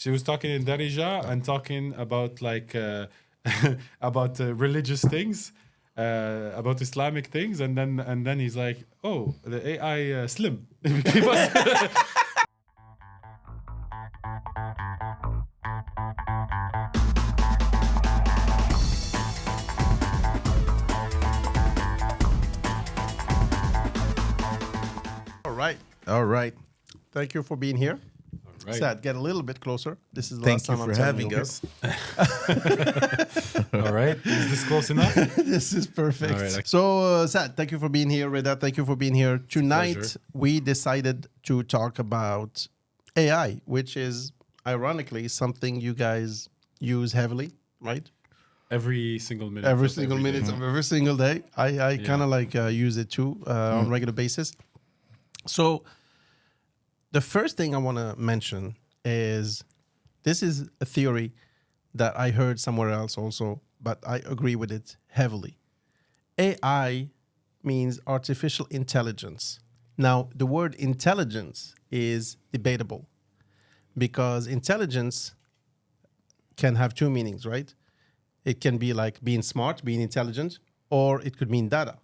She was talking in Darija and talking about about religious things, about Islamic things, and then he's like, "Oh, the AI slim." Give us- All right. Thank you for being here. Right. Sad, get a little bit closer. This is the Thank last you time for I'm telling having you, us. All right. Is this close enough? okay? This is perfect. All right. So, Sad, thank you for being here. Reda, thank you for being here. Tonight, pleasure. we decided to talk about AI, which is ironically something you guys use heavily, right? Every single minute. Every of single every minute day. of every single day. I kind of like use it too on regular basis. So the first thing I want to mention is this is a theory that I heard somewhere else also, but I agree with it heavily. AI means artificial intelligence. Now, the word intelligence is debatable because intelligence can have two meanings, right? It can be like being smart, being intelligent, or it could mean data.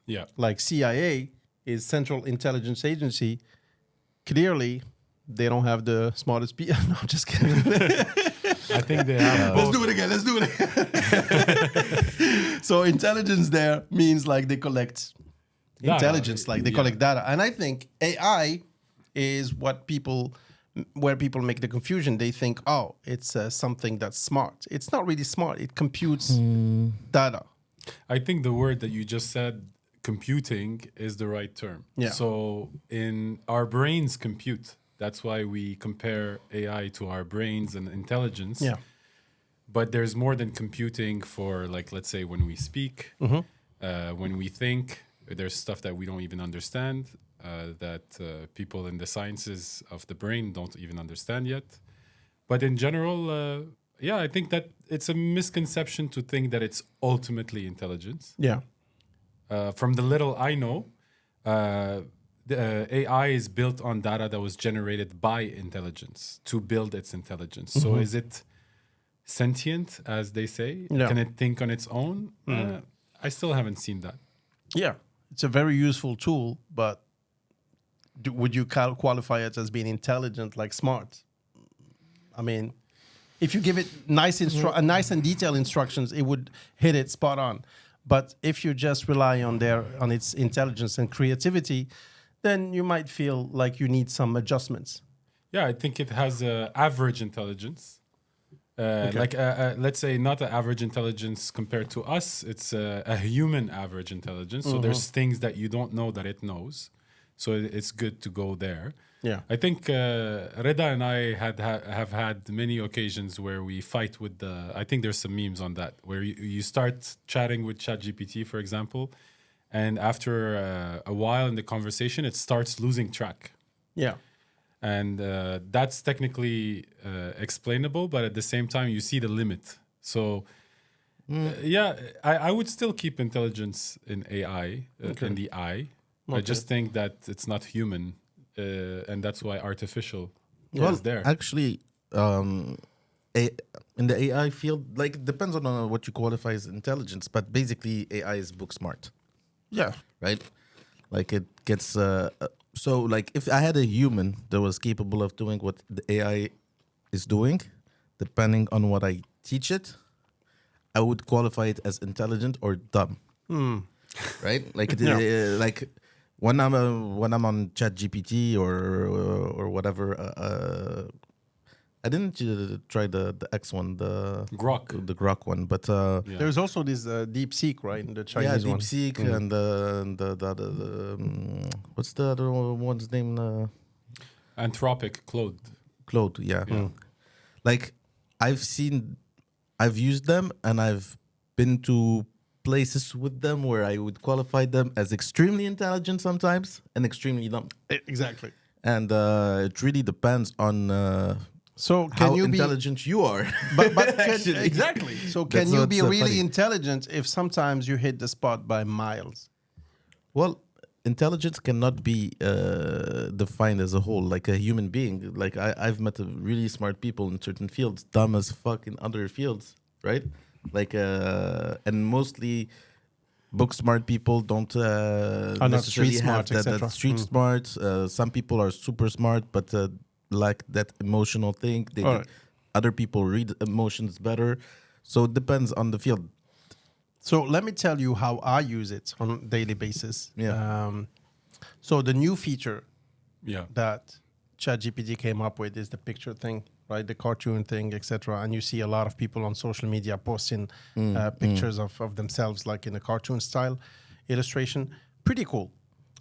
Yeah. Like CIA is Central Intelligence Agency. Clearly, they don't have the smartest people. No, I'm just kidding. I think they have Let's both. do it again. Let's do it again. So intelligence there means like they collect Data. intelligence, like they Yeah. collect data. And I think AI is where people make the confusion. They think, oh, it's something that's smart. It's not really smart. It computes data. I think the word that you just said, computing, is the right term. Yeah. So in our brains compute. That's why we compare AI to our brains and intelligence. Yeah. But there's more than computing for, like, let's say when we speak, when we think, there's stuff that we don't even understand, that people in the sciences of the brain don't even understand yet. But in general, I think that it's a misconception to think that it's ultimately intelligence. Yeah. From the little I know, the AI is built on data that was generated by intelligence to build its intelligence. So is it sentient, as they say? Yeah. Can it think on its own? I still haven't seen that. Yeah. It's a very useful tool, but would you qualify it as being intelligent, like smart? I mean, if you give it nice and detailed instructions, it would hit it spot on. But if you just rely on its intelligence and creativity, then you might feel like you need some adjustments. Yeah, I think it has average intelligence. Like, let's say not an average intelligence compared to us. It's a human average intelligence. So there's things that you don't know that it knows. So it's good to go there. Yeah. I think Reda and I have had many occasions where we fight with I think there's some memes on that, where you start chatting with ChatGPT, for example, and after a while in the conversation, it starts losing track. Yeah. And that's technically explainable, but at the same time, you see the limit. So, I would still keep intelligence in AI, in the I. I just think that it's not human, and that's why artificial is there. Actually, in the AI field, like it depends on what you qualify as intelligence, but basically AI is book smart, Yeah. right? Like it gets so like if I had a human that was capable of doing what the AI is doing, depending on what I teach it, I would qualify it as intelligent or dumb, right? Like like when I'm on ChatGPT or whatever. I didn't try the X one, the Grok one, but There's also this DeepSeek, right? The yeah, Chinese one. DeepSeek and the what's the other one's name? Anthropic, Claude. Yeah. Like I've used them and I've been to places with them where I would qualify them as extremely intelligent sometimes and extremely dumb. Exactly. And it really depends on So how intelligent you are. But Actually. exactly. So can That's you what's be so really funny. intelligent if sometimes you hit the spot by miles? Well, intelligence cannot be defined as a whole, like a human being. Like I've met really smart people in certain fields, dumb as fuck in other fields, right? Like and mostly book smart people don't Are not necessarily street have smart, that etc. street smart. Some people are super smart, but lack that emotional thing. All right. Other people read emotions better. So it depends on the field. So let me tell you how I use it on a daily basis. Yeah. So the new feature Yeah. that ChatGPT came up with is the picture thing, right? The cartoon thing, etc. And you see a lot of people on social media posting pictures of themselves, like in a cartoon style illustration. Pretty cool.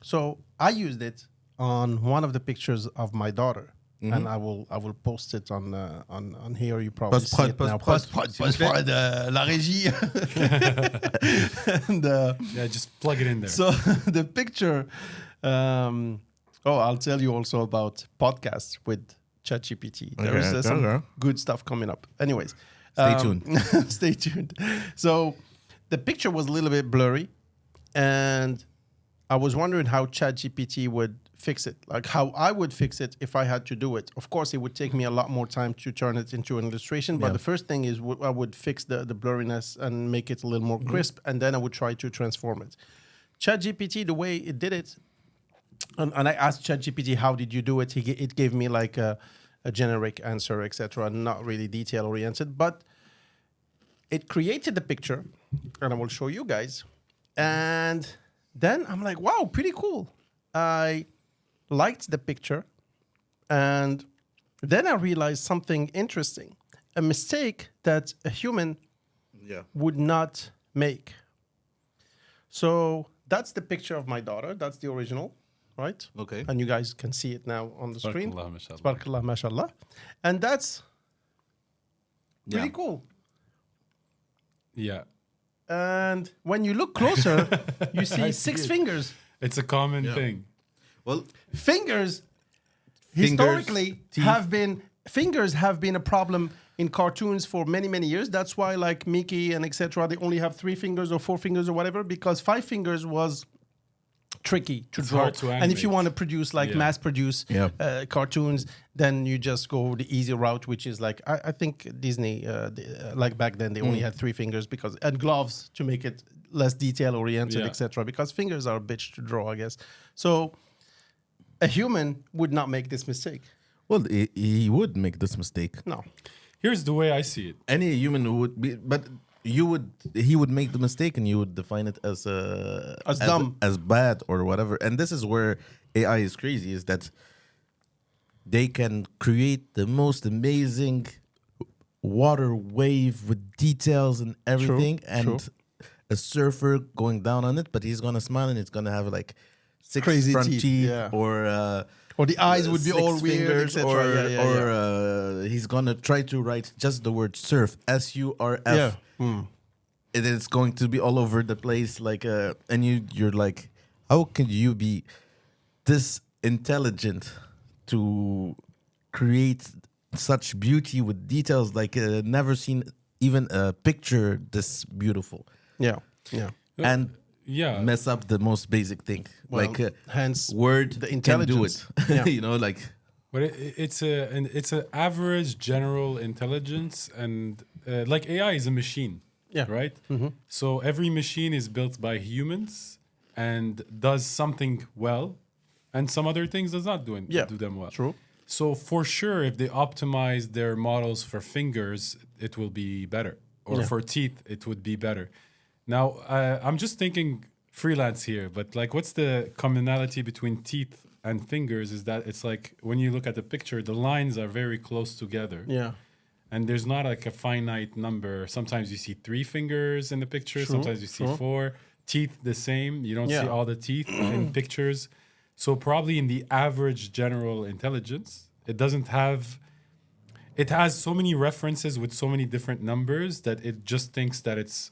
So I used it on one of the pictures of my daughter. And I will post it on here. You probably see it now. Post-prod, la régie. And, Yeah, just plug it in there. so the picture. I'll tell you also about podcasts with ChatGPT. There's some good stuff coming up. Anyways, Stay tuned. Stay tuned. So the picture was a little bit blurry, and I was wondering how ChatGPT would fix it, like how I would fix it if I had to do it. Of course, it would take me a lot more time to turn it into an illustration, but the first thing is I would fix the blurriness and make it a little more crisp, and then I would try to transform it. ChatGPT, the way it did it, and I asked ChatGPT, how did you do it? It gave me like a generic answer, etc., not really detail-oriented, but it created the picture, and I will show you guys. And then I'm like, wow, pretty cool. I liked the picture, and then I realized something interesting, a mistake that a human would not make. So that's the picture of my daughter. That's the original, right? Okay. And you guys can see it now on the screen. Tabarakallah, mashallah. Tabarakallah, mashallah. And that's pretty cool. Yeah. And when you look closer, you see six fingers. It's a common thing. Well, Fingers Fingers, historically teeth. have been a problem in cartoons for many years. That's why like Mickey and etc. they only have 3 fingers or 4 fingers or whatever, because 5 fingers was tricky to draw. hard to and if you animate. want to produce like mass produce cartoons, then you just go the easy route, which is like I think Disney like back then they only had 3 fingers and gloves to make it less detail oriented, etc. Because fingers are a bitch to draw, I guess. So a human would not make this mistake. well, he would make this mistake. No. Here's the way I see it. Any human would be, but he would make the mistake, and you would define it as dumb, as bad or whatever. And this is where AI is crazy: is that they can create the most amazing water wave with details and everything, and a surfer going down on it, but he's gonna smile and it's gonna have like 6 Crazy front teeth, or the eyes would be 6 all weird, fingers, etc. or he's gonna try to write just the word surf, SURF. And it's going to be all over the place, like and you're like, how can you be this intelligent to create such beauty with details, like never seen even a picture this beautiful, and mess up the most basic thing, Well, like hence word the can do it. intelligence. You know, like But it's an average general intelligence, and like AI is a machine, right? So every machine is built by humans and does something well, and some other things does not do them well. True. So for sure, if they optimize their models for fingers, it will be better, or for teeth, it would be better. Now I'm just thinking freelance here, but like, what's the commonality between teeth and fingers? Is that it's like when you look at the picture, the lines are very close together. Yeah. And there's not like a finite number. Sometimes you see 3 fingers in the picture. Sometimes you see 4. Teeth the same. You don't see all the teeth in pictures. So probably in the average general intelligence, it has so many references with so many different numbers that it just thinks that it's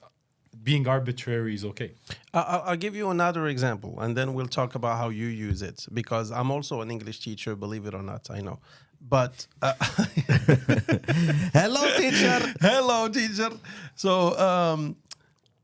being arbitrary is okay. I'll give you another example, and then we'll talk about how you use it, because I'm also an English teacher, believe it or not, I know. But hello, teacher. Hello, teacher. So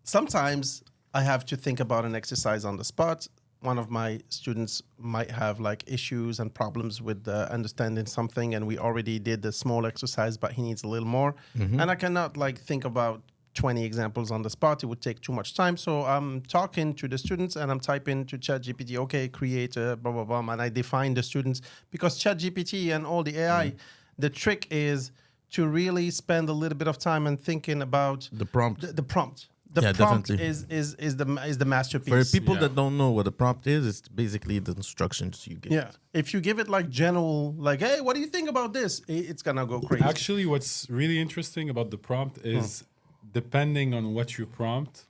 sometimes I have to think about an exercise on the spot. one of my students might have like issues and problems with understanding something, and we already did a small exercise, but he needs a little more. And I cannot like think about 20 examples on the spot. It would take too much time. So I'm talking to the students and I'm typing to ChatGPT, okay, create a blah, blah, blah. And I define the students because ChatGPT and all the AI, the trick is to really spend a little bit of time and thinking about The prompt. The prompt. The Yeah, prompt definitely. is the masterpiece. For people Yeah. that don't know what a prompt is, it's basically the instructions you get. Yeah. If you give it like general, like, hey, what do you think about this? It's gonna go crazy. Actually, what's really interesting about the prompt is depending on what you prompt,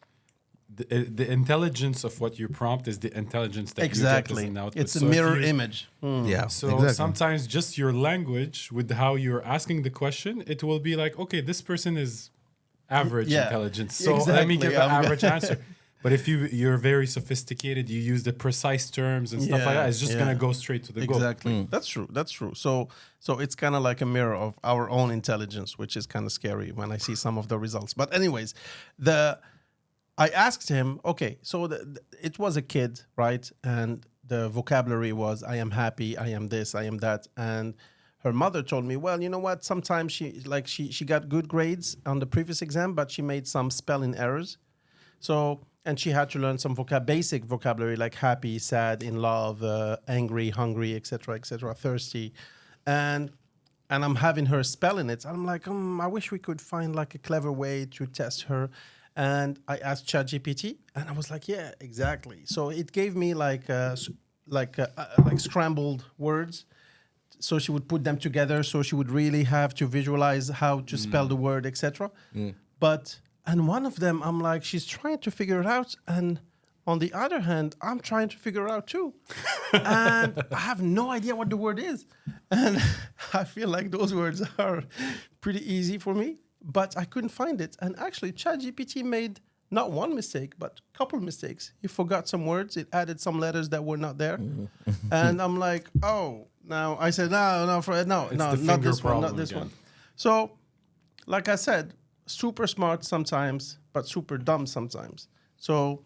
the intelligence of what you prompt is the intelligence that exactly. you get as an output. It's a So if mirror you- image. Yeah, So exactly. sometimes just your language with how you're asking the question, it will be like, okay, this person is average Yeah, intelligence. So let me exactly. give an average answer. But if you're very sophisticated, you use the precise terms and stuff like Yeah, that, it's just yeah. gonna go straight to the goal. Exactly. That's true. That's true. So it's kind of like a mirror of our own intelligence, which is kind of scary when I see some of the results. But anyways, I asked him, okay, so it was a kid, right? And the vocabulary was, I am happy, I am this, I am that. And her mother told me, well, you know what? Sometimes she got good grades on the previous exam, but she made some spelling errors. So, and she had to learn some basic vocabulary like happy, sad, in love, angry, hungry, etc., thirsty. And I'm having her spelling it. I'm like, I wish we could find like a clever way to test her. And I asked ChatGPT, and I was like, yeah, exactly. So it gave me like scrambled words. So she would put them together. So she would really have to visualize how to spell the word, etc. And one of them, I'm like, she's trying to figure it out. And on the other hand, I'm trying to figure it out too. And I have no idea what the word is. And I feel like those words are pretty easy for me, but I couldn't find it. And actually, ChatGPT made not one mistake, but a couple mistakes. He forgot some words. It added some letters that were not there. And I'm like, oh, now I said, no, It's the not finger this one, not problem this again. one. So, like I said, super smart sometimes, but super dumb sometimes. So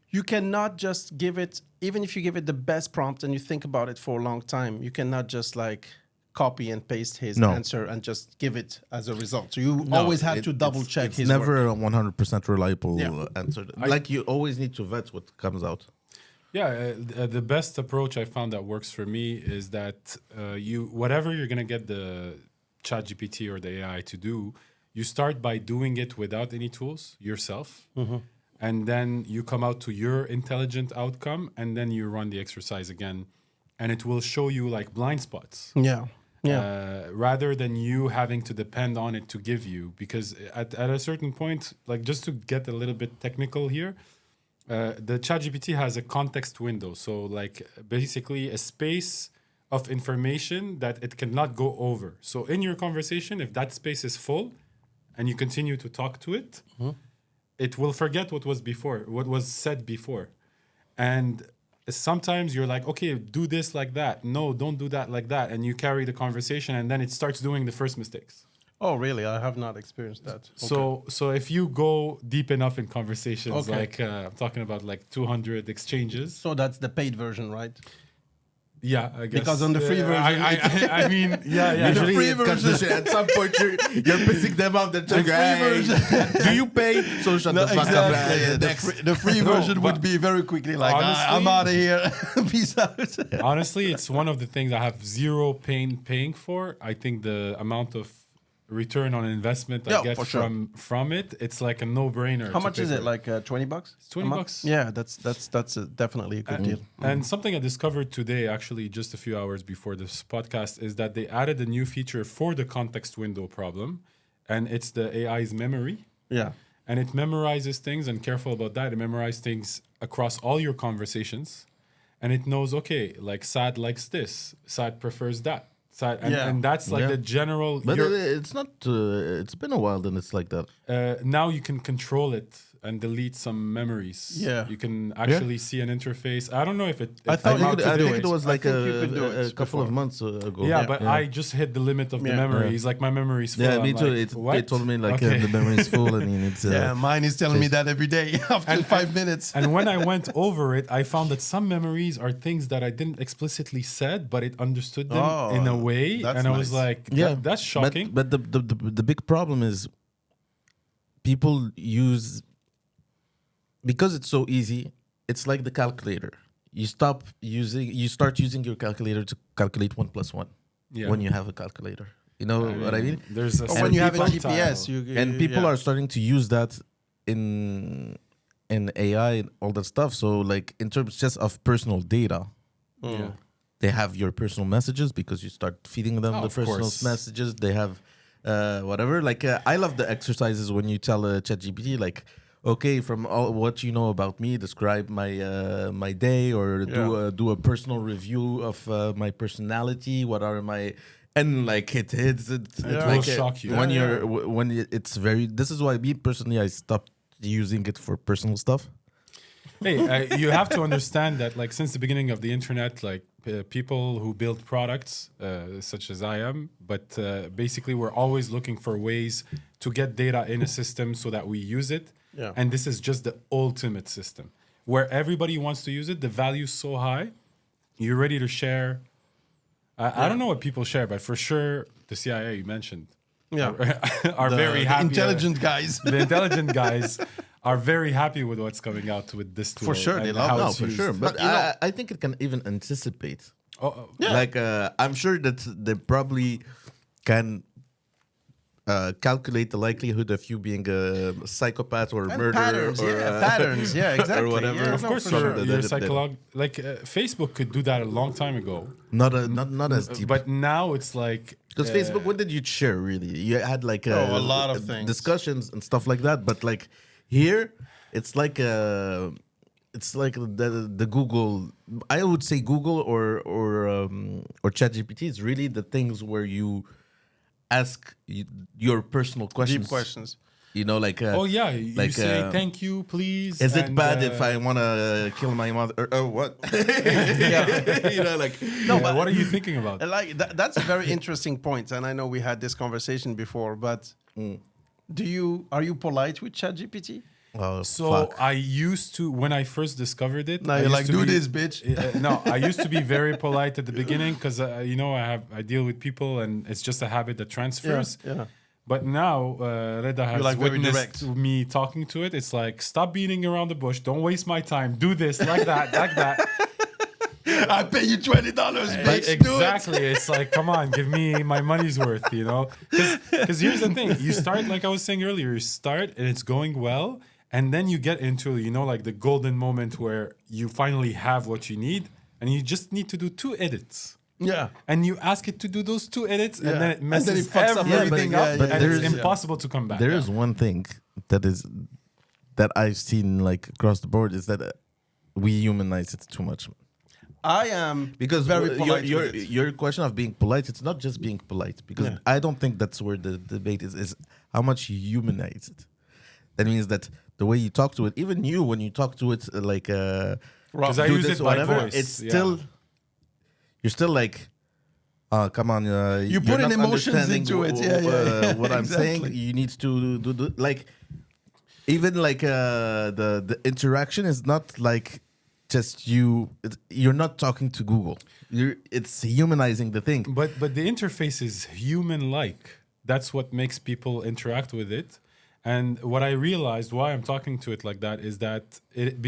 you cannot just give it, even if you give it the best prompt and you think about it for a long time, you cannot just like copy and paste his answer and just give it as a result. So you always have to double check it's his never work. a 100% reliable Yeah. answer. Like you always need to vet what comes out. Yeah, the best approach I found that works for me is that whatever you're gonna get the ChatGPT or the AI to do, you start by doing it without any tools yourself, and then you come out to your intelligent outcome, and then you run the exercise again, and it will show you like blind spots. Yeah. Yeah. Rather than you having to depend on it to give you, because at a certain point, like just to get a little bit technical here, the ChatGPT has a context window. So like basically a space of information that it cannot go over. So in your conversation, if that space is full and you continue to talk to it, it will forget what was said before. And sometimes you're like, okay, do this like that. No, don't do that like that. And you carry the conversation and then it starts doing the first mistakes. Oh, really? I have not experienced that. So if you go deep enough in conversations, Okay. like I'm talking about like 200 exchanges. So that's the paid version, right? Yeah, I guess. Because on the free version, I mean, yeah. The free it comes to version- shit. At some point, you're pissing them off. They're like, free do you pay? So shut the fuck up. The free No, version would but be very quickly like, honestly- I'm out of here. Peace out. Honestly, it's one of the things I have zero pain paying for. I think the amount of return on investment Yeah, I get for sure. from it, it's like a no-brainer. How to much pay is for it? Like $20? It's $20 a month? bucks. Yeah, that's definitely a good deal. And something I discovered today, actually, just a few hours before this podcast, is that they added a new feature for the context window problem, and it's the AI's memory. Yeah. And it memorizes things, and careful about that, it memorizes things across all your conversations, and it knows, okay, like Sad likes this, Sad prefers that. Sad, and that's like Yeah. the general. But it's not. It's been a while, then it's like that. Now you can control it and delete some memories. Yeah. You can actually see an interface. I don't know if it. I thought I you think, could I do think it. it was I like think you could do a it couple of before. months ago. Yeah, but I just hit the limit of the Yeah. memories. Like my memory's full. Yeah, me I'm too. like, They what? told me like Okay. the memory is full and you need to. Yeah, mine is telling me that every day after 5 minutes. And when I went over it, I found that some memories are things that I didn't explicitly said, but it understood them in a way, that's and I was nice. like, Yeah, that's shocking." But the big problem is people use, because it's so easy. It's like the calculator. You start using your calculator to calculate 1 + 1 Yeah. when you have a calculator. You know what I mean? There's a Or when you have a certain GPS, tile. And people yeah. are starting to use that in AI and all that stuff. So like in terms just of personal data, Yeah. they have your personal messages because you start feeding them Oh, the of personal course. messages. They have whatever. Like I love the exercises when you tell ChatGPT like, okay, from all what you know about me, describe my day, or do a personal review of my personality. What are my and like it hits it will like shock you. when Yeah, when it's very. This is why me personally I stopped using it for personal stuff. Hey, you have to understand that, like, since the beginning of the internet, like, people who build products, such as I am, but basically we're always looking for ways to get data in a system so that we use it. Yeah. And this is just the ultimate system where everybody wants to use it. The value's so high, you're ready to share. I don't know what people share, but for sure, the CIA you mentioned Yeah. are very The happy. intelligent guys. The intelligent guys are very happy with what's coming out with this tool. For sure, they and love how it. No, it's for used. sure. But you know- I think it can even anticipate. Yeah. Like I'm sure that they probably can calculate the likelihood of you being a psychopath or a And murderer patterns, or patterns, yeah, exactly. or whatever. Yeah, Of no, course, for from sure. the- your the- Facebook could do that a long time ago, not as deep. but now it's like Because Facebook, what did you share really? You had like a lot of things. discussions and stuff like that. But like here, it's like the Google. I would say Google or ChatGPT is really the things where you ask your personal questions. Deep questions. You know, like oh yeah, you like, say thank you, please. is it and, bad if I want to kill my mother? Or what? You know, like No, but what are you thinking about? Like that's a very interesting point, and I know we had this conversation before. But are you polite with ChatGPT? oh, So fuck. I used to, when I first discovered it. Now I you're used like, to do be- this, bitch. No, I used to be very polite at the beginning because I deal with people and it's just a habit that transfers. Yeah. But now Reda has like, very witnessed direct. me talking to it. It's like, stop beating around the bush. Don't waste my time. Do this like that, like that. I pay you $20, bitch. Exactly. It's like, come on, give me my money's worth, you know? Because here's the thing. You start, like I was saying earlier, you start and it's going well. And then you get into, like the golden moment where you finally have what you need. And you just need to do 2 edits. Yeah. And you ask it to do those 2 edits, Yeah. and then it And then it messes fucks up everything everything. up, Yeah, yeah, and yeah. it's There is- impossible to come back. There is one thing that I've seen like across the board is that we humanize it too much. I am Because very polite your with it. your question of being polite, it's not just being polite. Because I don't think that's where the debate is how much you humanize it. That means that the way you talk to it, even you when you talk to it, like Because I do use this it or by whatever, voice. it's yeah. still you're still like. Come on! You put you're in not emotions understanding into it. Yeah. what I'm saying, Exactly. you need to do like even like the interaction is not like just you're not talking to Google. It's humanizing the thing. But the interface is human-like. That's what makes people interact with it. And what I realized why I'm talking to it like that is that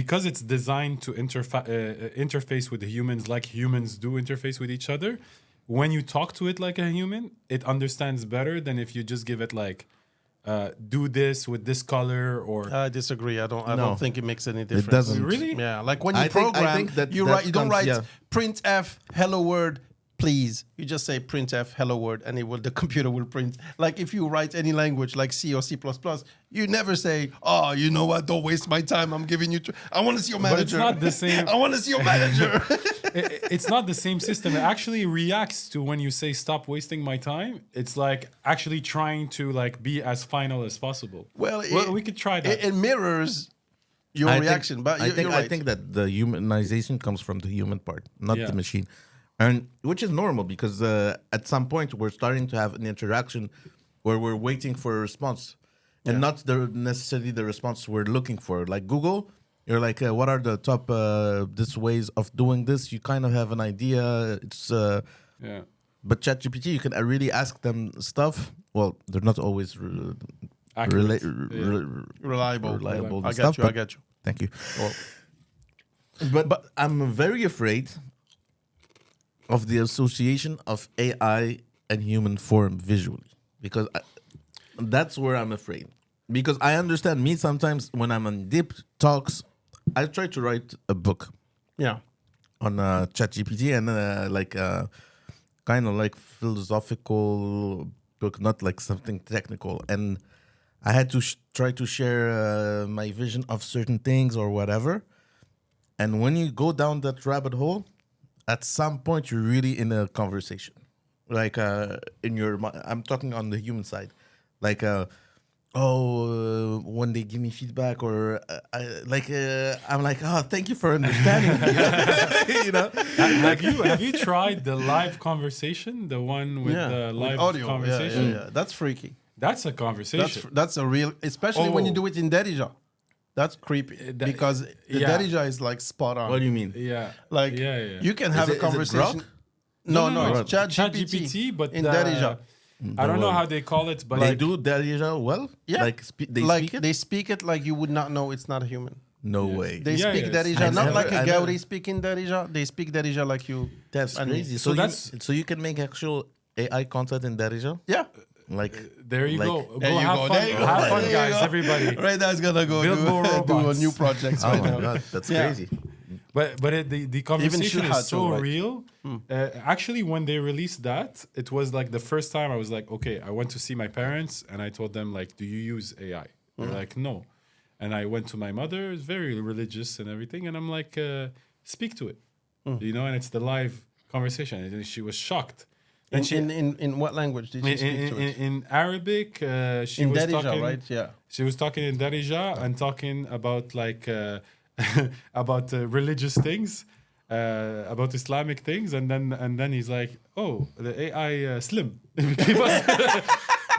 because it's designed to interface with the humans like humans do interface with each other. When you talk to it like a human, it understands better than if you just give it like, do this with this color or. I disagree. I No. don't think it makes any difference. doesn't. Really? Yeah, like when you I think program, that you that you don't comes- write yeah. printf hello world please. You just say printf hello world and the computer will print. Like if you write any language like C or C++, you never say, oh, you know what? Don't waste my time. I'm giving you. I want to see your But it's manager. not the same. I want to see your manager. It's not the same system. It actually reacts to when you say stop wasting my time. It's like actually trying to like be as final as possible. Well, we could try that. It mirrors your I reaction. But you're right. I think that the humanization comes from the human part, not Yeah. the machine, and which is normal because at some point we're starting to have an interaction where we're waiting for a response, and not necessarily the response we're looking for. Like Google, you're like, what are the top this ways of doing this? You kind of have an idea. It's Yeah. but ChatGPT, you can really ask them stuff. Well, they're not always Accurate. Reliable. reliable I and get stuff, you. I but- get you. Thank you. Well, But I'm very afraid of the association of AI and human form visually because that's where I'm afraid. Because I understand me sometimes when I'm in deep talks, I try to write a book yeah. on ChatGPT and kind of like philosophical book, not like something technical. And I had to try to share my vision of certain things or whatever. And when you go down that rabbit hole, at some point you're really in a conversation. Like in your, I'm talking on the human side, like when they give me feedback or I'm like, oh, thank you for understanding me. You know, Have you tried the live conversation, the one with the with live audio. conversation? Yeah. That's freaky. That's a conversation. That's a real, especially when you Oh. do it in Dija. That's creepy because the yeah. Dija is like spot on. what do you mean? Yeah. Like yeah. you can have Is a it conversation. Grok? No, it's ChatGPT, but in Dija. I don't know how they call it, but They like, do Dija well? Yeah, Like they like speak it? they speak it like you would not know it's not a human. No way. They Yeah, speak yes. Darija, I not never- like a I Gaudi never- speaking Darija. They speak Darija like you. That's and- crazy. so So, that's- so you can make actual AI content in Darija? Yeah. Like there you like- go. There Go you have go. fun. There you go. Have fun, There you guys, go. everybody. Right now, it's gonna go Build more do a robots. new project Oh right my now. god, that's Yeah. crazy. But the conversation Shuhad is so too, right? real. Actually, when they released that, it was like the first time I was like, okay, I went to see my parents and I told them like, do you use AI? They're like, no. And I went to my mother, who's very religious and everything, and I'm like, speak to it, you know. And it's the live conversation, and she was shocked. And In what language did she speak to it? in Arabic, she In was Darija, talking. right? Yeah. She was talking in Darija and talking about like about religious things, about Islamic things, and then he's like, "Oh, the AI slim,"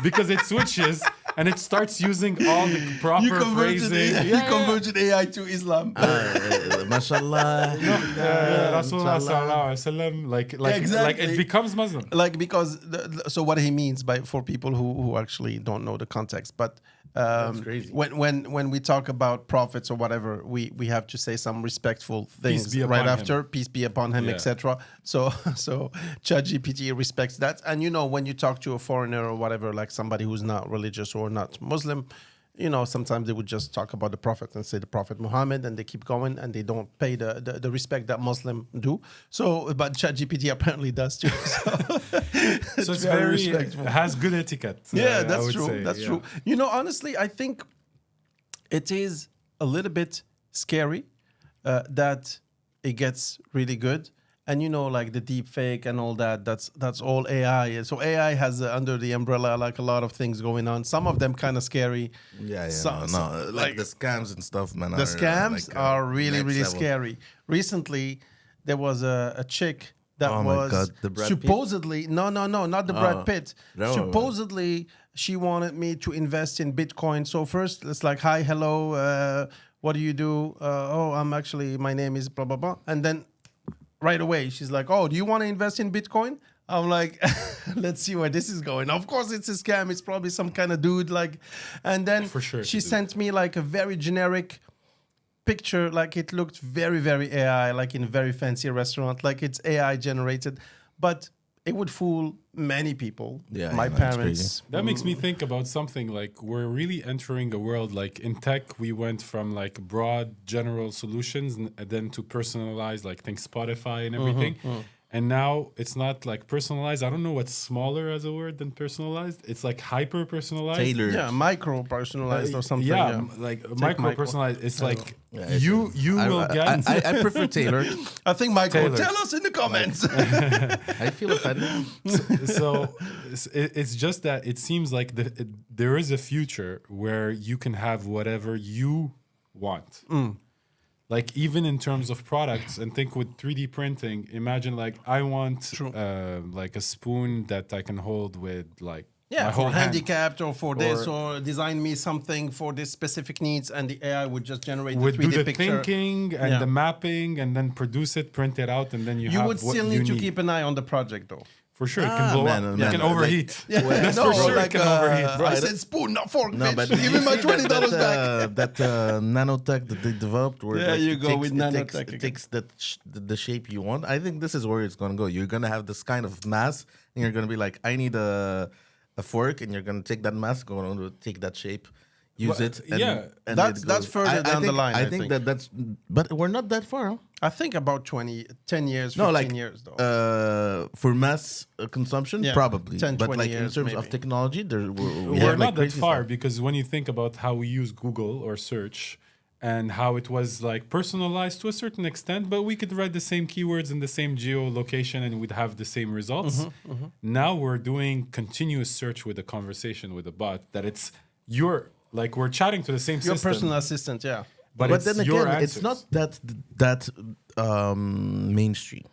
because it switches and it starts using all the proper phrasing. You converted AI to Islam. Mashallah. Rasulullah sallallahu alaihi wasallam, like Exactly. it becomes Muslim. Like because so what he means by for people who actually don't know the context, but crazy. when we talk about prophets or whatever, we have to say some respectful things be right upon him. after, peace be upon him, Yeah. etc. So ChatGPT respects that, and when you talk to a foreigner or whatever, like somebody who's not religious or not Muslim. Sometimes they would just talk about the Prophet and say the Prophet Muhammad, and they keep going, and they don't pay the respect that Muslim do. So, but ChatGPT apparently does too. So it's very respectful. has good etiquette. Yeah, I that's would true. say, That's yeah. true. Honestly, I think it is a little bit scary that it gets really good. And like the deep fake and all that, that's all AI. So AI has under the umbrella like a lot of things going on. Some of them kind of scary. Yeah, So- like the scams and stuff, man. The scams are really, next really level. scary. Recently, there was a chick that Oh my was God, the Brad Pitt? supposedly no, not the Brad Pitt. no. Supposedly, she wanted me to invest in Bitcoin. So first, it's like, hi, hello, what do you do? My name is blah blah blah, and then right away she's like, oh, do you want to invest in Bitcoin? I'm like, let's see where this is going. Of course, it's a scam. It's probably some kind of dude and then For sure she it is. sent me like a very generic picture, like it looked very, very AI, like in a very fancy restaurant, like it's AI generated, but it would fool many people. Yeah, my yeah, that's parents. That makes me think about something like we're really entering a world like in tech, we went from like broad general solutions and then to personalized, like think Spotify and everything. And now it's not like personalized. I don't know what's smaller as a word than personalized. It's like hyper personalized. Tailored. Yeah, micro personalized or something. Yeah, like micro micro. personalized. It's like Yeah, it's- you will get. I prefer tailored. I think Michael, Taylor. tell us in the comments. I feel offended. So it's just that it seems like there is a future where you can have whatever you want. Like even in terms of products, and think with 3D printing, imagine like I want like a spoon that I can hold with like my whole for hand. handicapped or for this, or design me something for this specific needs, and the AI would just generate the Would 3D do the picture. thinking and the mapping, and then produce it, print it out, and then you have would what still you need to keep an eye on the project, though. For sure, it can blow up. It can overheat. That's No, for sure. like, it can overheat. I said spoon, not fork. No, bitch. but Give me my $20 back. that nanotech that they developed, where There like, you it go takes, with it takes, nanotech it takes the shape you want. I think this is where it's gonna go. You're gonna have this kind of mass, and you're gonna be like, I need a fork, and you're gonna take that mass, going to take that shape, use it. And, and that's it goes. further down the line. I think that's, but we're not that far. Huh? I think about 10 years, 15 years, though. For mass consumption, probably. 10, but 20 like years, in terms of maybe. technology, We're not that far because when you think about how we use Google or search and how it was like personalized to a certain extent, but we could write the same keywords in the same geolocation and we'd have the same results. Now we're doing continuous search with a conversation with a bot that it's like we're chatting to the same Your system. personal assistant, yeah. But then again, it's not that mainstream.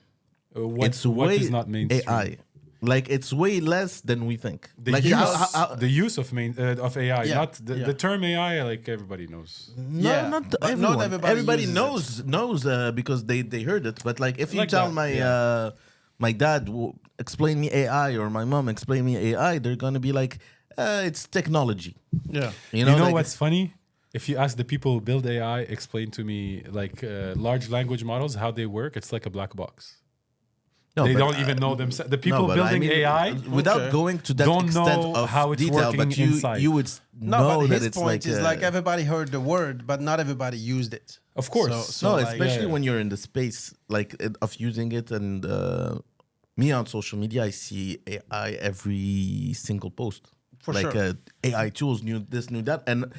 What way is not mainstream? AI. Like it's way less than we think. The like use, the use of AI, Yeah. not the term AI. Like everybody knows. No, Yeah, not but everyone. not everybody uses knows because they heard it. But like if you Like tell that, my dad explain me AI or my mom explain me AI, they're gonna be like, it's technology. Yeah. You You know like, what's funny? If you ask the people who build AI, explain to me like large language models how they work. It's like a black box. No, They but, don't even know themselves. The people no, but building I mean, AI without going to that don't extent know of how it's detail, working but inside. you would No, know but that his it's point is like a- everybody heard the word, but not everybody used it. Of course. So no, like, especially when you're in the space like of using it, and me on social media, I see AI every single post. For like sure. AI tools, new this, new that, and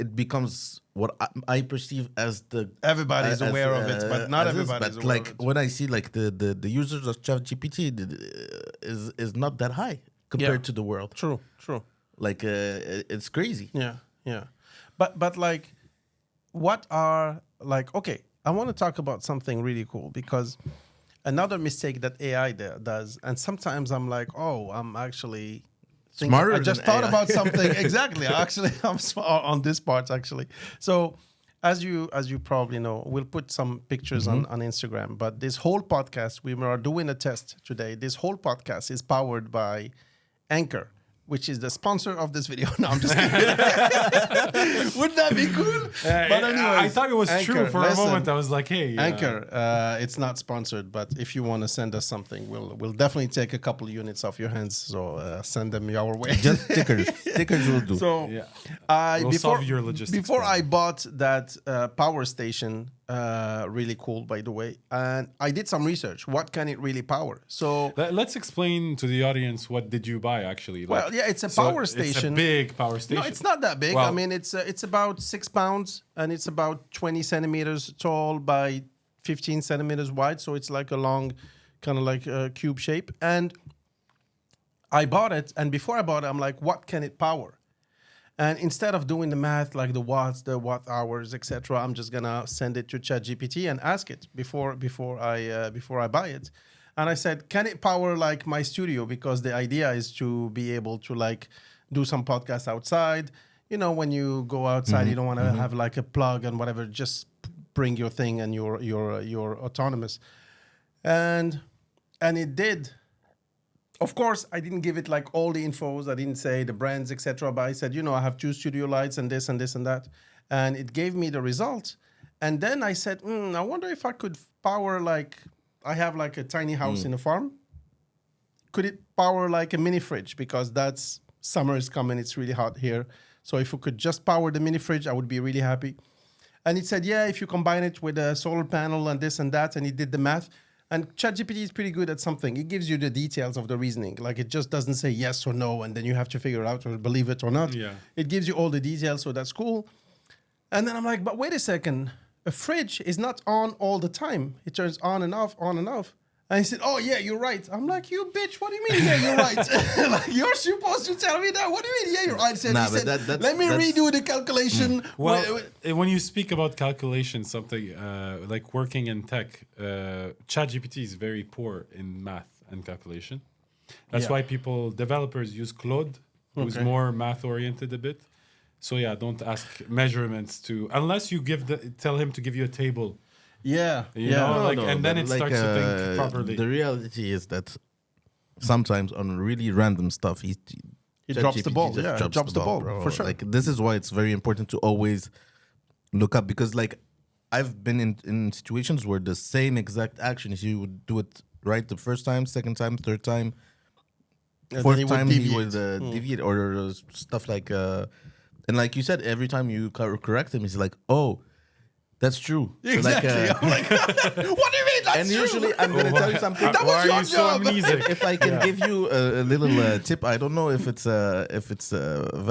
it becomes what I perceive as the Everybody's aware of it, but not as is, everybody's but aware like of it. when I see like the users of ChatGPT is not that high compared to the world. True. Like it's crazy. Yeah. But like, what are like? Okay, I want to talk about something really cool because another mistake that AI does, and sometimes I'm like, oh, I'm actually Smarter I just than thought AI. about something exactly. Actually, I'm on this part actually. So, as you probably know, we'll put some pictures on Instagram. But this whole podcast, we are doing a test today. This whole podcast is powered by Anchor, which is the sponsor of this video. No, I'm just kidding. Wouldn't that be cool? But anyway, I thought it was true for a moment. I was like, hey, Anchor, it's not sponsored, but if you want to send us something, we'll definitely take a couple units off your hands. So send them our way. Just stickers. Stickers will do. So We'll solve your logistics before I problem. bought that power station, really cool, by the way, and I did some research. What can it really power? So Let's explain to the audience what did you buy actually. Like, well, yeah, it's a so power It's station. a big power station. No, it's not that big. Well- I mean, it's about 6 pounds and it's about 20 centimeters tall by 15 centimeters wide. So it's like a long, kind of like a cube shape. And I bought it, and before I bought it, I'm like, what can it power? And instead of doing the math, like the watts, the watt hours, etc., I'm just gonna send it to ChatGPT and ask it before I buy it. And I said, can it power like my studio? Because the idea is to be able to like do some podcasts outside. You know, when you go outside, you don't want to have like a plug and whatever. Just bring your thing, and you're autonomous. And it did. Of course, I didn't give it like all the infos. I didn't say the brands, etc. But I said, you know, I have 2 studio lights and this and this and that. And it gave me the result. And then I said, I wonder if I could power like, I have like a tiny house in a farm. Could it power like a mini fridge? Because that's summer is coming. It's really hot here. So if we could just power the mini fridge, I would be really happy. And it said, yeah, if you combine it with a solar panel and this and that, and it did the math. And ChatGPT is pretty good at something. It gives you the details of the reasoning. Like it just doesn't say yes or no, and then you have to figure it out or believe it or not. Yeah. It gives you all the details, so that's cool. And then I'm like, but wait a second. A fridge is not on all the time. It turns on and off, on and off. And he said, "Oh yeah, you're right." I'm like, "You bitch! What do you mean? Yeah, you're right. Like you're supposed to tell me that. What do you mean? Yeah, you're right." Nah, He but said, "Let me redo the calculation." Well, when you speak about calculation, something like working in tech, ChatGPT is very poor in math and calculation. That's why developers use Claude, who's more math oriented a bit. So yeah, don't ask measurements unless you tell him to give you a table. Yeah, You know, No, and then it starts to think properly. The reality is that sometimes on really random stuff, he drops the ChatGPT ball. just Yeah, drops the ball bro. for sure. Like this is why it's very important to always look up, because like I've been in situations where the same exact action, if you would do it right the first time, second time, third time, And fourth then he would time, he deviate. would deviate or stuff like. And like you said, every time you correct him, he's like, "Oh, that's true." Exactly. I'm like, what do you mean? That's and true. usually, I'm gonna tell you something. That was Why are your you so job. amnesic? If I can give you a little tip, I don't know if it's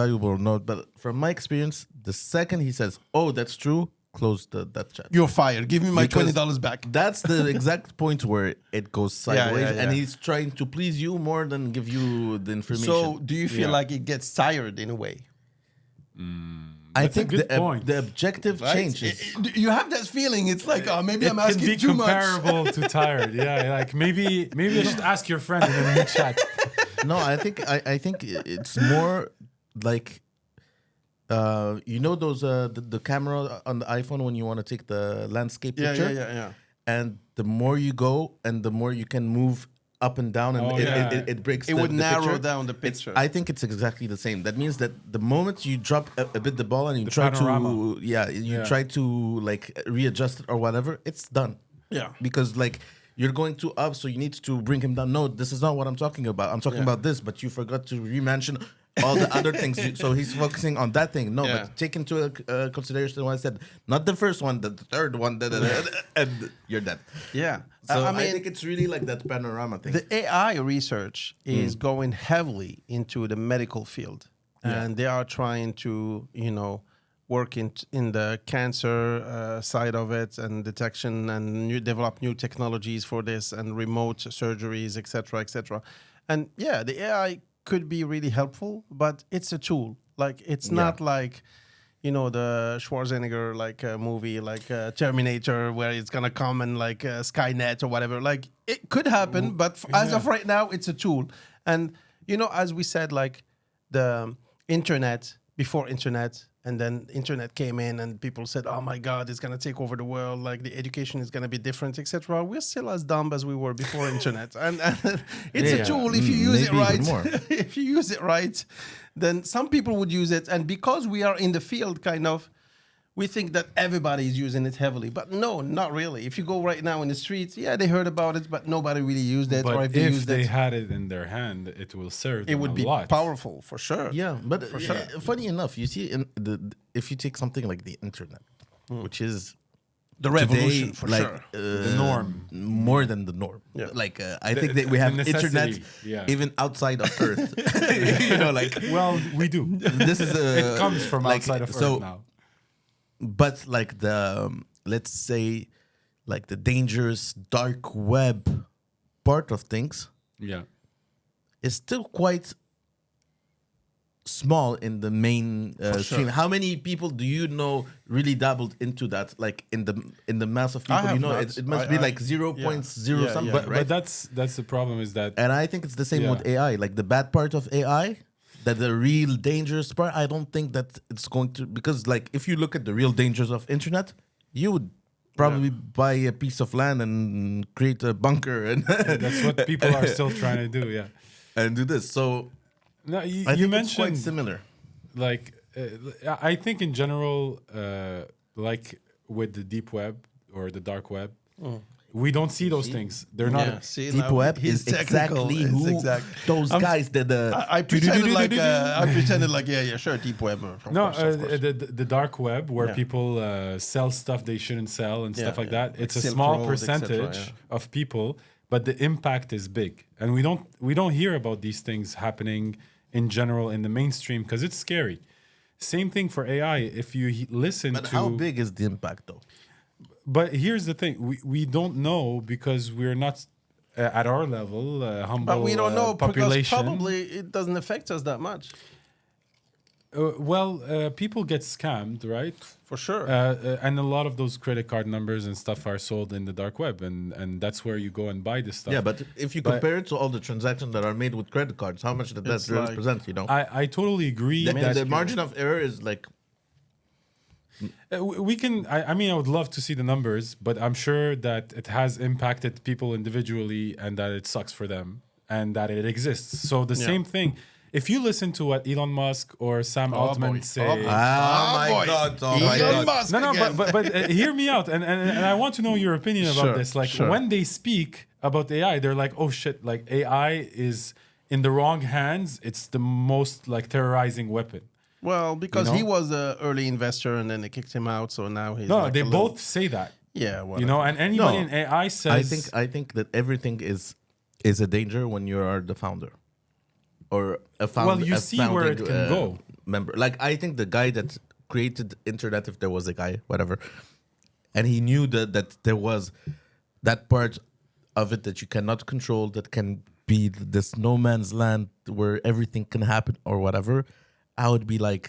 valuable or not, but from my experience, the second he says, "Oh, that's true," close that chat. You're fired. Give me my Because $20 back. That's the exact point where it goes sideways, yeah. and he's trying to please you more than give you the information. So, do you feel Yeah. like it gets tired in a way? I That's a think good point. the objective Right? changes. You have that feeling. It's like, oh, maybe It I'm can asking be too much. comparable to tired. Yeah, like maybe I should ask your friend in a new chat. No, I think it's more like you know those the camera on the iPhone when you want to take the landscape Yeah, picture, yeah. and the more you go and the more you can move up and down, and Oh, it, yeah. it breaks. It would narrow picture. down the It's- picture. I think it's exactly the same. That means that the moment you drop a bit the ball and you The try panorama. to Yeah. try to like readjust it or whatever, it's done. Yeah. Because like you're going too up, so you need to bring him down. No, this is not what I'm talking about. I'm talking Yeah. about this, but you forgot to re-mention all the other things. So he's focusing on that thing. No, Yeah. but take into consideration what I said. Not the first one, the third one, and you're dead. Yeah. So I I mean, think it's really like that panorama thing. the AI research is going heavily into the medical field, and they are trying to, work in the cancer side of it and detection and develop new technologies for this and remote surgeries, etc., etc. And yeah, the AI could be really helpful, but it's a tool. Like it's not like the Schwarzenegger movie Terminator, where it's gonna come and Skynet or whatever. Like it could happen, but as of right now, it's a tool. And as we said, like the internet before internet, and then internet came in, and people said, "Oh my God, it's gonna take over the world. Like the education is gonna be different, etc." We're still as dumb as we were before internet, and it's a tool if you use it maybe right. even more. If you use it right, then some people would use it, and because we are in the field, we think that everybody is using it heavily, but no, not really. If you go right now in the streets, they heard about it, but nobody really used it. But or if they used they it, had it in their hand, it will serve it them would a be lot. powerful for sure. Yeah, but sure. funny enough, you see, if you take something like the internet, which is The revolution today, for like, sure. The norm. more than the norm. Yeah. Like I think that we have the internet necessity, even outside of Earth. Like Well, we do. this is It comes from outside of Earth now. But like the let's say like the dangerous dark web part of things Yeah. is still quite small in the main stream. How many people do you know really dabbled into that? Like in the mass of people, have not. it must be like 0.0 Yeah, something, yeah. right? But that's the problem is that And I think it's the same Yeah. with AI. Like the bad part of AI, that the real dangerous part, I don't think that it's going to, because like if you look at the real dangers of internet, you would probably buy a piece of land and create a bunker and that's what people are still trying to do. Yeah. and do this. So No, you, I you think it's quite mentioned similar. like I think in general, like with the deep web or the dark web, we don't see those things. They're not. See, Deep now web he's is technical. exactly It's who exact. those I'm- guys that I pretended like yeah, sure, deep web. Of No, course, of course. the dark web where Yeah. people sell stuff they shouldn't sell and stuff Yeah, like yeah. that. Like It's a Silk small Road, percentage etc., of people, but the impact is big, and we don't hear about these things happening in general in the mainstream because it's scary. Same thing for AI. If you listen But to how big is the impact though? But here's the thing: we don't know because we're not at our level, humble But we don't know because population. probably it doesn't affect us that much. People get scammed, right? For sure. And a lot of those credit card numbers and stuff are sold in the dark web, and that's where you go and buy this stuff. Yeah, but if you compare it to all the transactions that are made with credit cards, how much did that It's like- represent? You know, I totally agree. the margin of error is like We can. I mean, I would love to see the numbers, but I'm sure that it has impacted people individually, and that it sucks for them, and that it exists. So the same thing. If you listen to what Elon Musk or Sam Altman boy. say, oh my god, Elon Musk no, again. but hear me out, and I want to know your opinion about Sure, this. Like sure. when they speak about AI, they're like, "Oh shit! Like AI is in the wrong hands. It's the most like terrorizing weapon." Well, because You know? he was an early investor and then they kicked him out, so now he's No, like they a little- both say that. Yeah, You know, and anybody No. in AI says, I think that everything is a danger when you are the founder or a founder. Well, you see where it can go. Member, like I think the guy that created internet, if there was a guy, whatever, and he knew that there was that part of it that you cannot control, that can be this no man's land where everything can happen or whatever. I would be like,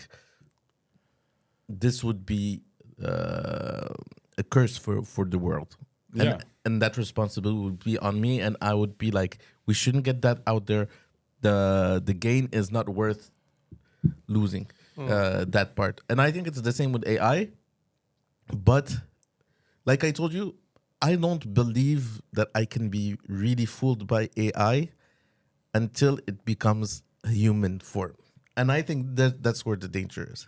this would be a curse for the world. Yeah. And that responsibility would be on me, and I would be like, we shouldn't get that out there. The gain is not worth losing that part. And I think it's the same with AI. But like I told you, I don't believe that I can be really fooled by AI until it becomes a human form. And I think that's where the danger is.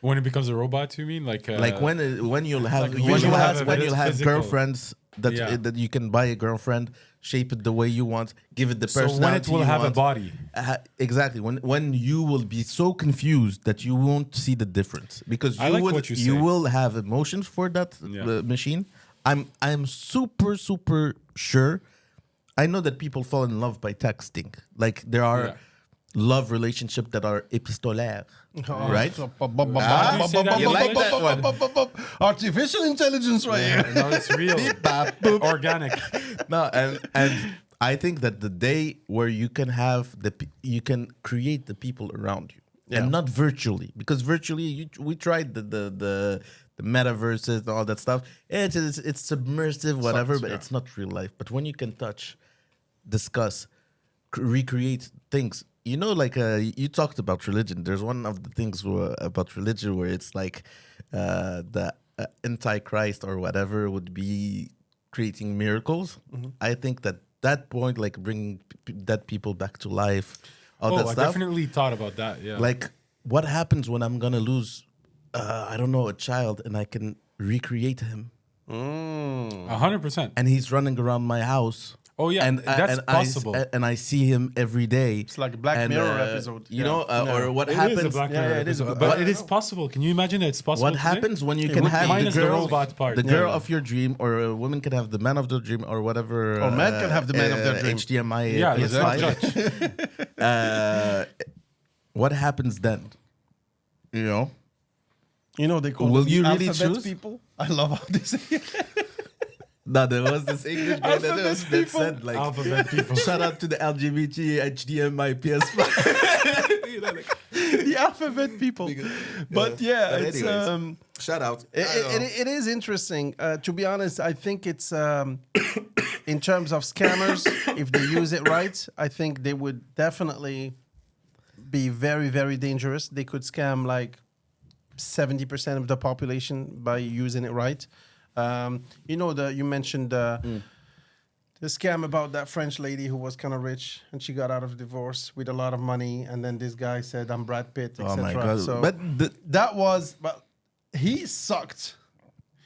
when it becomes a robot, you mean? Like When you'll have Like when you have when a girlfriends that Yeah. that you can buy a girlfriend, shape it the way you want, give it the so personality when it will you have a want. body. Exactly. When you will be so confused that you won't see the difference because I you like would what you you say. will have emotions for that Yeah. machine. I'm super sure. I know that people fall in love by texting. Like there are Yeah. love relationships that are epistolaire, right? You say that in You like English? that one? Artificial intelligence right here. No, it's real. Organic. No, and I think that the day where you can have you can create the people around you, Yeah. and not virtually, because virtually we tried the metaverses and all that stuff. It's submersive, whatever, but yeah. it's not real life. But when you can touch, discuss, recreate things. You know, like you talked about religion. There's one of the things about religion where it's like the antichrist or whatever would be creating miracles. I think that point, like bringing dead people back to life, all that I stuff. definitely thought about that. Yeah. Like, what happens when I'm gonna lose, I don't know, a child, and I can recreate him, 100%. and he's running around my house. Oh, yeah, that's possible. And I see him every day. It's like a Black Mirror episode. You Yeah. know, or what It happens? is a Black Mirror it is a episode, Black- but it is possible. Can you imagine that it's possible? What today? happens when you can would have be. Minus the the girl, robot part. the girl Yeah. of your dream, or a woman can have the man of their dream, or whatever. Or men can have the man of their dream. HDMI. Yeah, let's not PS5. What happens then? You know. You know, they call Will them you really alphabet choose? people. I love how they say it. No, there was this English guy that said like, Alphabet people. shout out to the LGBT HDMI PS5. You know, like, the alphabet people. But yeah, But it's anyways. Shout out. it is interesting. To be honest, I think it's in terms of scammers, if they use it right, I think they would definitely be very, very dangerous. They could scam like 70% of the population by using it right. You know, you mentioned the scam about that French lady who was kind of rich and she got out of divorce with a lot of money, and then this guy said, "I'm Brad Pitt," etc. Oh my god! So But that was, but he sucked,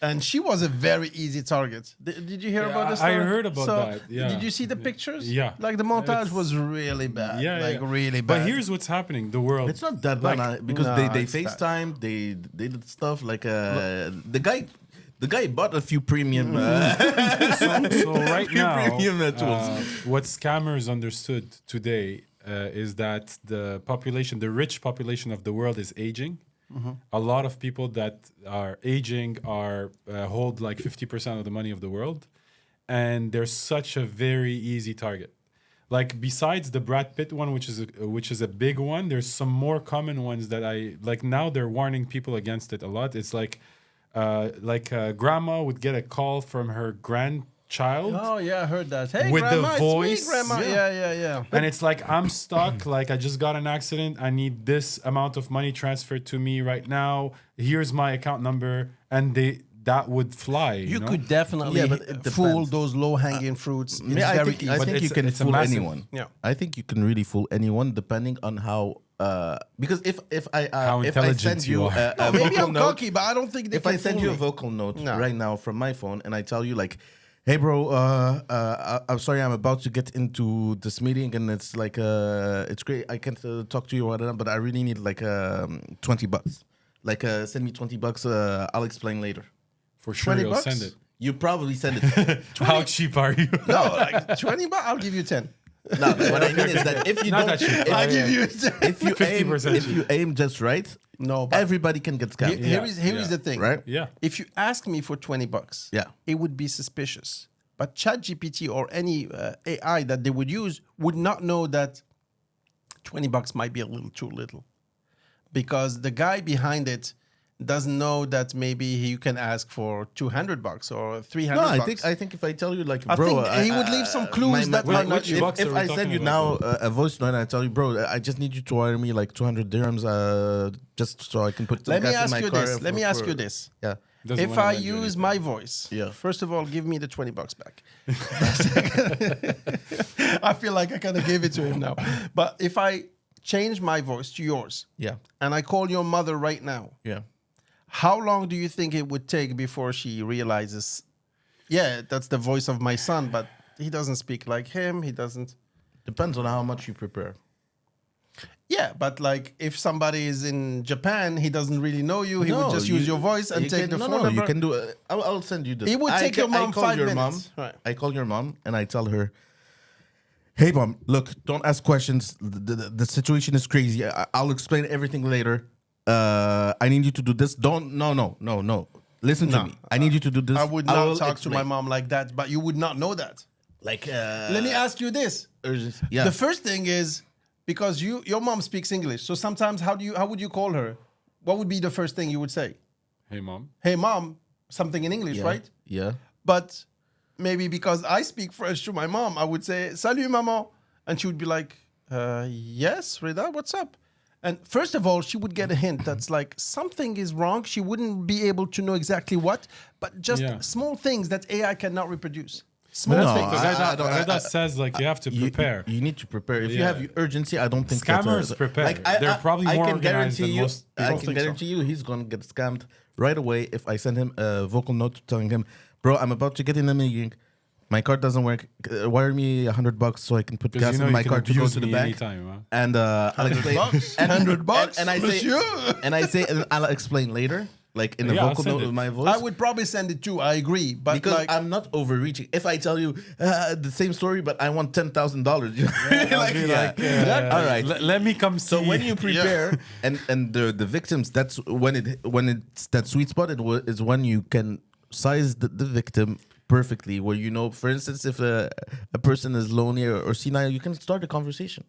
and she was a very easy target. Did you hear about this? I story? heard about that, yeah. Did you see the pictures? Yeah. Like the montage It's- was really bad. Yeah, like yeah. really bad. But here's what's happening: the world. it's not that Like, bad because no, they it's FaceTime, they did stuff like the guy bought a few premium. So right now, Premium tools. what scammers understood today is that the population, the rich population of the world, is aging. A lot of people that are aging hold like 50% of the money of the world, and they're such a very easy target. Like besides the Brad Pitt one, which is a big one, there's some more common ones that I like. Now they're warning people against it a lot. It's like grandma would get a call from her grandchild. Oh yeah, I heard that. Hey, With the grandma, voice. it's me, grandma. Yeah. And it's like, I'm stuck. Like, I just got an accident. I need this amount of money transferred to me right now. Here's my account number. And that would fly. You know? could definitely but it fool depends. those low-hanging fruits. It's I very think, easy. I But think you it's- can it's a fool massive- anyone. Yeah. I think you can really fool anyone depending on how. Because if I How if I intelligent send you you are. a Maybe vocal I'm note, cocky, but I don't think they if can I send fool you a me. vocal note No. right now from my phone and I tell you like, hey bro, I'm sorry, I'm about to get into this meeting and it's like it's great, I can't talk to you or whatever, but I really need like $20. Like send me $20. I'll explain later. For sure, 20 you'll bucks? send it. You probably send it. How cheap are you? No, like $20, I'll give you 10. No, but what I mean is that if you Not don't, that cheap. if, I'll give you 10. if you aim, 50% if you aim just right, No, but everybody can get scammed. here Yeah. is the thing. Right? Yeah. If you ask me for $20, Yeah. it would be suspicious. But ChatGPT or any AI that they would use would not know that $20 might be a little too little, because the guy behind it doesn't know that maybe you can ask for $200 or $300. No, I think if I tell you like, I bro, think he would leave some clues that might not if, you. Bucks are if we I talking send you about? now a voice note and I tell you, bro, I just need you to wire me like 200 dirhams, just so I can put some Let me gas in ask my you car. this. Let me ask you this. Yeah. Doesn't If wanna I lend you use anything. my voice, Yeah. first of all, give me the $20 back. I feel like I kind of gave it to him now. But if I change my voice to yours Yeah. and I call your mother right now, Yeah. how long do you think it would take before she realizes, yeah, that's the voice of my son, but he doesn't speak like him. He doesn't. Depends on how much you prepare. Yeah, but like if somebody is in Japan, he doesn't really know you. He would just use your voice and you take can- the no, phone no, number. you can do it. I'll send you this. It would take your mom call 5 your minutes. Mom, Right. I call your mom and I tell her, hey, mom, look, don't ask questions. The situation is crazy. I'll explain everything later. I need you to do this. No. Listen to No, me. I need you to do this. I would will not talk to my explain. mom like that, but you would not know that. Like, Let me ask you this. urgency. Yeah. The first thing is, because your mom speaks English, so sometimes how would you call her? What would be the first thing you would say? Hey, mom. Hey mom, something in English, yeah. right? Yeah. But maybe because I speak French to my mom, I would say "Salut maman," and she would be like, "Yes, Reda, what's up?" And first of all, she would get a hint that's like something is wrong. She wouldn't be able to know exactly what, but just Yeah. small things that AI cannot reproduce. Small No, things. Reda says like you have to prepare. You need to prepare. If you Yeah. have urgency, I don't think Scammers that, prepare. They're probably more can organized guarantee than you, most I people can think so. guarantee you he's gonna get scammed right away if I send him a vocal note telling him, bro, I'm about to get in a meeting. My card doesn't work. Wire me $100 so I can put Because gas you know in you my can card to go abuse to the me bank. anytime, huh? And I'll explain. $100? And $100, and I say, monsieur? and I'll explain later, like in a Yeah, I'll vocal send note it. with my voice. I would probably send it too. I agree, but because like, I'm not overreaching. If I tell you the same story, but I want $10,000, you know? I'll be like, all right. Let me come see. So when you prepare, and the victims, that's when it's that sweet spot. Is when you can size the victim perfectly. Where you know, for instance, if a person is lonely or senile, you can start a conversation,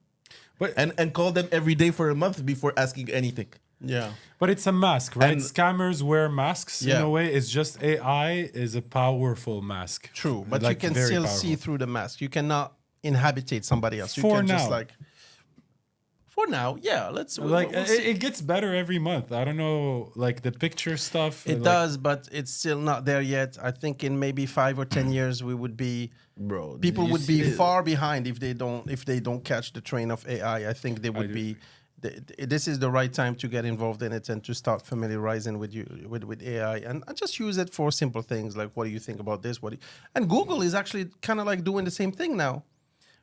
But- and call them every day for a month before asking anything. yeah. But it's a mask, right? And- Scammers wear masks in Yeah. a way. It's just AI is a powerful mask. True, but Like, you can very still powerful. see through the mask. You cannot inhabitate somebody else. You For can just now. like. For now, yeah. Let's Like we'll see. it gets better every month. I don't know, like the picture stuff. It like, does, but it's still not there yet. I think in maybe 5 or 10 years we would be. Bro, People you would see be the- far behind if they don't catch the train of AI. I think they would do be. This is the right time to get involved in it and to start familiarizing with AI and just use it for simple things like what do you think about this? And Google is actually kind of like doing the same thing now.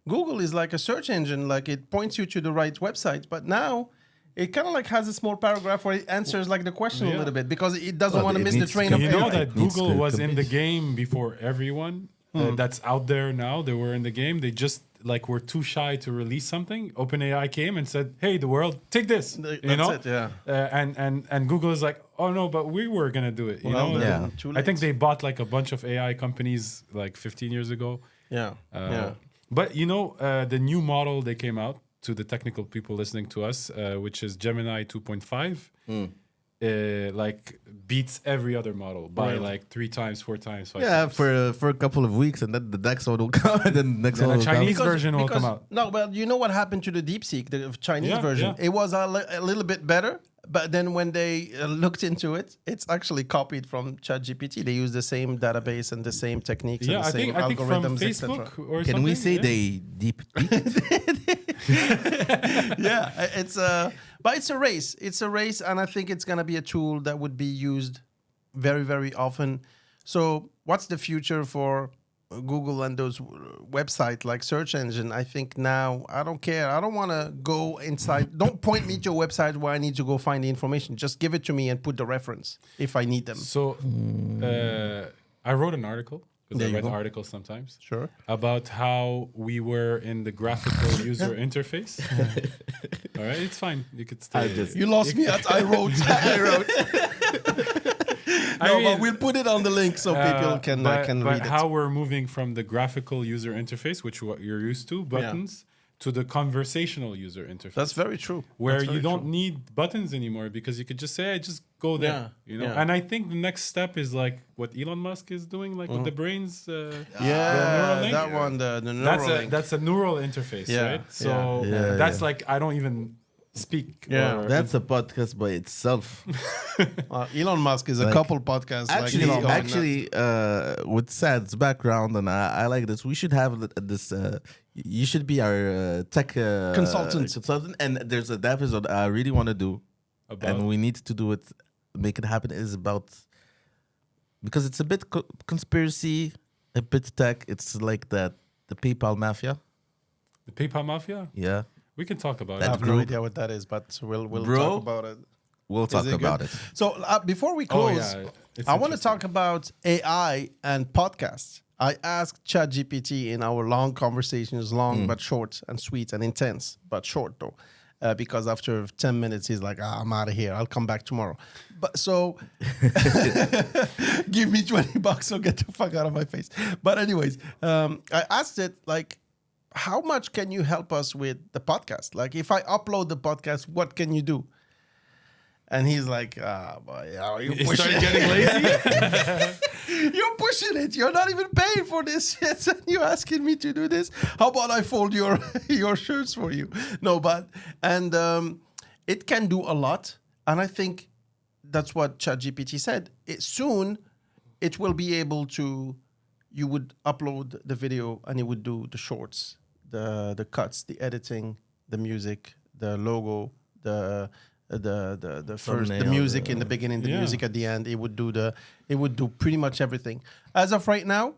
Google is like a search engine, like it points you to the right website, but now it kind of like has a small paragraph where it answers like the question a Yeah. little bit because it doesn't Well, want to it miss the needs train to of You AI. know that It needs Google to was in the compete. game before everyone that's out there now. They were in the game. They just like were too shy to release something, OpenAI came and said, "Hey, the world, take this." That's it, yeah. And Google is like, "Oh no, but we were gonna do it." You Well, know, then, too I think late. they bought like a bunch of AI companies like 15 years ago. Yeah. Yeah. But you know, the new model they came out to the technical people listening to us, which is Gemini 2.5, like beats every other model by Really? like 3 times, 4 times, 5 Yeah, times. for a couple of weeks, and then the next one will come, and then the next Then one a will Chinese come. version will come out. No, but you know what happened to the DeepSeek, the Chinese Yeah, version? yeah. It was a little bit better, but then when they looked into it, it's actually copied from ChatGPT. They use the same database and the same techniques Yeah, and the same I think from algorithms, etc. Facebook or Can something. we say yeah? they deep? Yeah, but it's a race. It's a race, and I think it's gonna be a tool that would be used very, very often. So, what's the future for Google and those website like search engine? I think now I don't care. I don't want to go inside. Don't point me to a website where I need to go find the information. Just give it to me and put the reference if I need them. So I wrote an article because There I you read go. articles sometimes Sure. about how we were in the graphical user interface. All right, it's fine. You could stay. You lost me at I wrote. I wrote. No, but we'll put it on the link so people can but read it. how we're moving from the graphical user interface, which what you're used to, buttons, to the conversational user interface. That's very true. Where That's you very don't true. need buttons anymore because you could just say, "Hey, just go there." Yeah, You know. yeah. And I think the next step is like what Elon Musk is doing, like with the brains. Yeah, Neuralink? that one, the Neuralink. That's a neural interface, Yeah, right? So yeah. that's Yeah. like I don't even speak. Yeah. or- That's a podcast by itself. Elon Musk is a Like, couple podcasts. Actually, like he's going with Sad's background, and I like this. We should have this. You should be our tech Consultant. And there's an episode I really want to do, About? and we need to do it, make it happen. Is about because it's a bit conspiracy, a bit tech. It's like the PayPal mafia. The PayPal mafia. Yeah, We can talk about I it. have no group. idea what that is, but we'll Bro. talk about it. we'll talk Is it about good? it. So before we Oh close, yeah, it's I want to interesting. talk about AI and podcasts. I asked ChatGPT in our long conversations, long but short and sweet and intense, but short though, because after 10 minutes he's like, "I'm out of here. I'll come back tomorrow." But so, give me $20 or get the fuck out of my face. But anyways, I asked it like, how much can you help us with the podcast? Like, if I upload the podcast, what can you do? And he's like, boy, are you You pushing start it? getting lazy. You're pushing it. You're not even paying for this shit. And you're asking me to do this. How about I fold your your shirts for you? No, but it can do a lot. And I think that's what ChatGPT said. Soon it will be able to. You would upload the video and it would do the shorts, the cuts, the editing, the music, the logo, the first the Thumbnail, music in the beginning, the Yeah. music at the end. It would do pretty much everything. As of right now,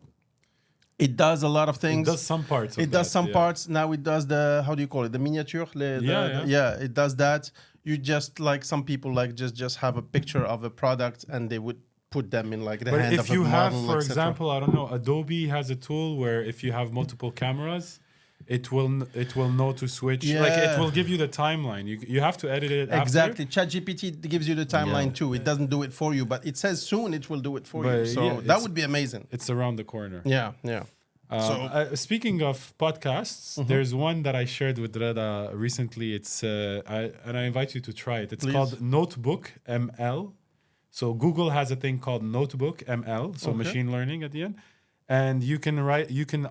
it does a lot of It things. does some parts. Of It does that, some yeah. parts. Now it does the, how do you call it? The miniature. Yeah. It does that. You just like some people like just have a picture of a product and they would put them in like the But hand if of a you have, model, for etc. example, I don't know, Adobe has a tool where if you have multiple cameras, it will know to switch. Like it Yeah. will give you the timeline. You have to edit it Exactly. ChatGPT gives you the timeline Yeah. too. It doesn't do it for you, but it says soon it will do it for you. But So yeah, that it's- would be amazing. It's around the corner. Yeah, yeah. Speaking of podcasts, Mm-hmm. there's one that I shared with Reda recently. It's and I invite you to try it. It's Please. called Notebook ML. So Google has a thing called Notebook ML, so Okay. machine learning at the end. And you can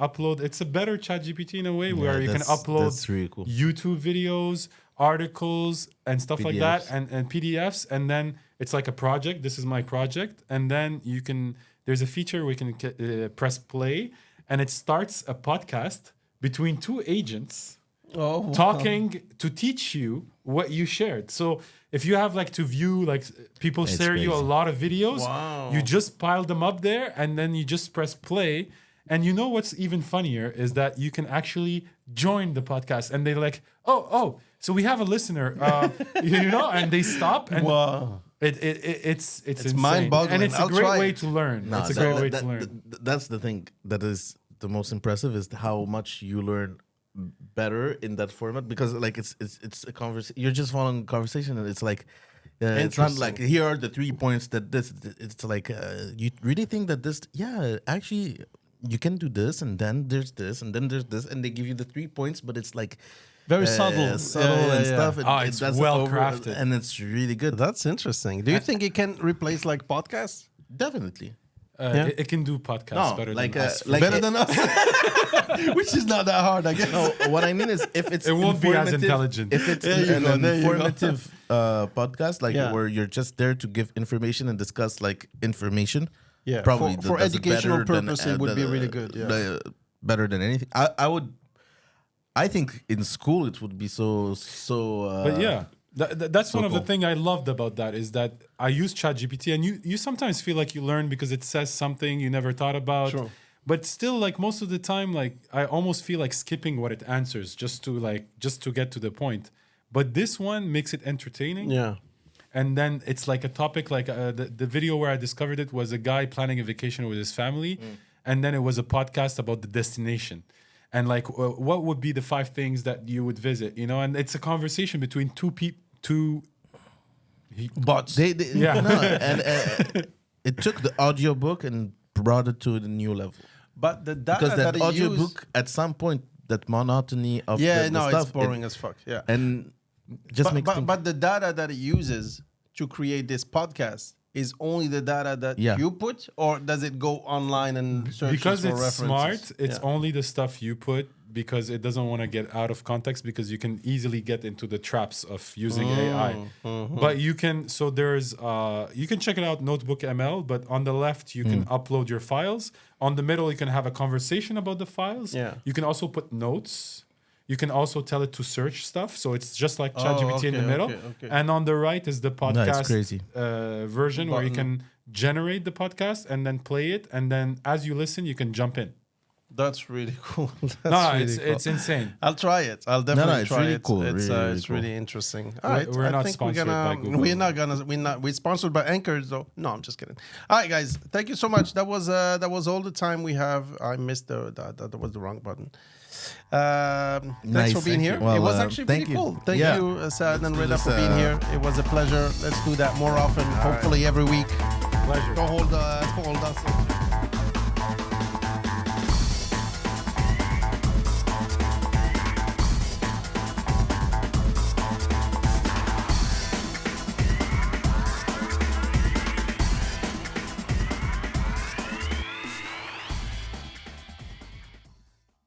upload. It's a better ChatGPT in a way where you can upload That's really cool. YouTube videos, articles, and stuff like that, PDFs. and PDFs. And then it's like a project. This is my project. And then you can, there's a feature where you can press play, and it starts a podcast between two agents Oh, wow. talking to teach you what you shared. So if you have like to view, like people It's share you a crazy. lot of videos, Wow. you just pile them up there and then you just press play. And you know what's even funnier is that you can actually join the podcast and they're like, oh, so we have a listener, you know, and they stop and Wow. it's insane. mind-boggling. And it's a I'll great try way it. to learn. No, It's a great way to learn. That's the thing that is the most impressive is how much you learn better in that format because like it's a conversation. You're just following a conversation, and it's like it's not like here are the 3 points that this. It's like you really think that this? Yeah, actually, you can do this, and then there's this, and then there's this, and they give you the 3 points, but it's like very subtle and stuff. It's well crafted, and it's really good. That's interesting. Do you think it can replace like podcasts? Definitely. It can do podcasts better like than us. Better than us, which is not that hard, I guess. No, what I mean is if it's It won't be as informative- intelligent. If it's There you an go, there you go. informative podcast, like Yeah. where you're just there to give information and discuss like information, Yeah, probably for does it educational better than, purpose, it would be really good. Yeah. better than anything. I think in school it would be so. But yeah, that's so one of the cool. things I loved about that is that I use ChatGPT, and you sometimes feel like you learn because it says something you never thought about. Sure. But still, like most of the time, like I almost feel like skipping what it answers just to get to the point. But this one makes it entertaining. Yeah. And then it's like a topic like the video where I discovered it was a guy planning a vacation with his family. And then it was a podcast about the destination. And like, what would be the 5 things that you would visit, you know? And it's a conversation between two Bots. Yeah. No, and it took the audiobook and brought it to the new level. But the data Because that it audiobook, at some point, that monotony of the stuff, it's boring as fuck. Yeah. and just makes things- but the data that it uses to create this podcast is only the data that Yeah. you put, or does it go online and search because for it's references? smart, it's Yeah. only the stuff you put because it doesn't want to get out of context because you can easily get into the traps of using AI. But you can, so there's, you can check it out, Notebook ML, but on the left, you can upload your files. On the middle, you can have a conversation about the files. Yeah. You can also put notes. You can also tell it to search stuff. So it's just like ChatGPT in the okay, middle. okay. And on the right is the podcast crazy. Version where you Button. can generate the podcast and then play it. And then as you listen, you can jump in. That's really cool. That's No, really it's cool. it's insane. I'll try it. I'll definitely it's try really it. cool. It's Really, it's cool. really interesting. All We're- right, we're I not think sponsored by Google. we're sponsored by Anchor though. No, I'm just kidding. All right, guys, thank you so much. That was all the time we have. I missed that was the wrong button. Thanks Nice, for being thank here. you. Well, it was actually thank pretty you. cool. Thank Yeah. you, Saad and Reda, Just, for being here. It was a pleasure. Let's do that more often. Hopefully every week. Pleasure. Don't hold us.